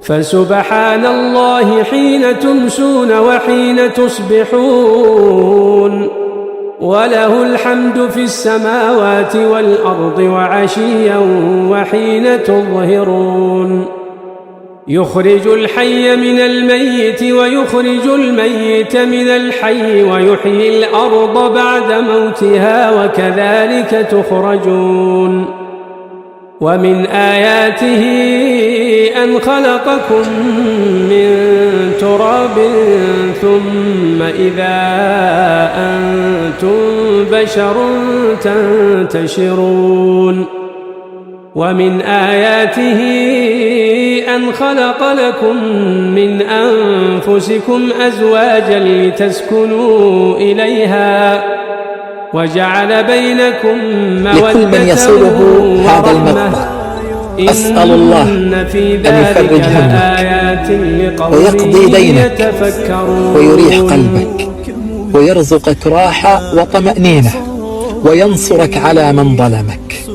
فسبحان الله حين تمسون وحين تصبحون، وله الحمد في السماوات والأرض وعشيا وحين تظهرون. يخرج الحي من الميت ويخرج الميت من الحي ويحيي الأرض بعد موتها وكذلك تخرجون. ومن آياته أن خلقكم من تراب ثم إذا أنتم بشر تنتشرون. ومن آياته أن خلق لكم من أنفسكم أزواجا لتسكنوا إليها وجعل بينكم لكل من يصله هذا المقطع أسأل الله أن يفرج همك ويقضي دينك ويريح قلبك ويرزقك راحة وطمأنينة وينصرك على من ظلمك.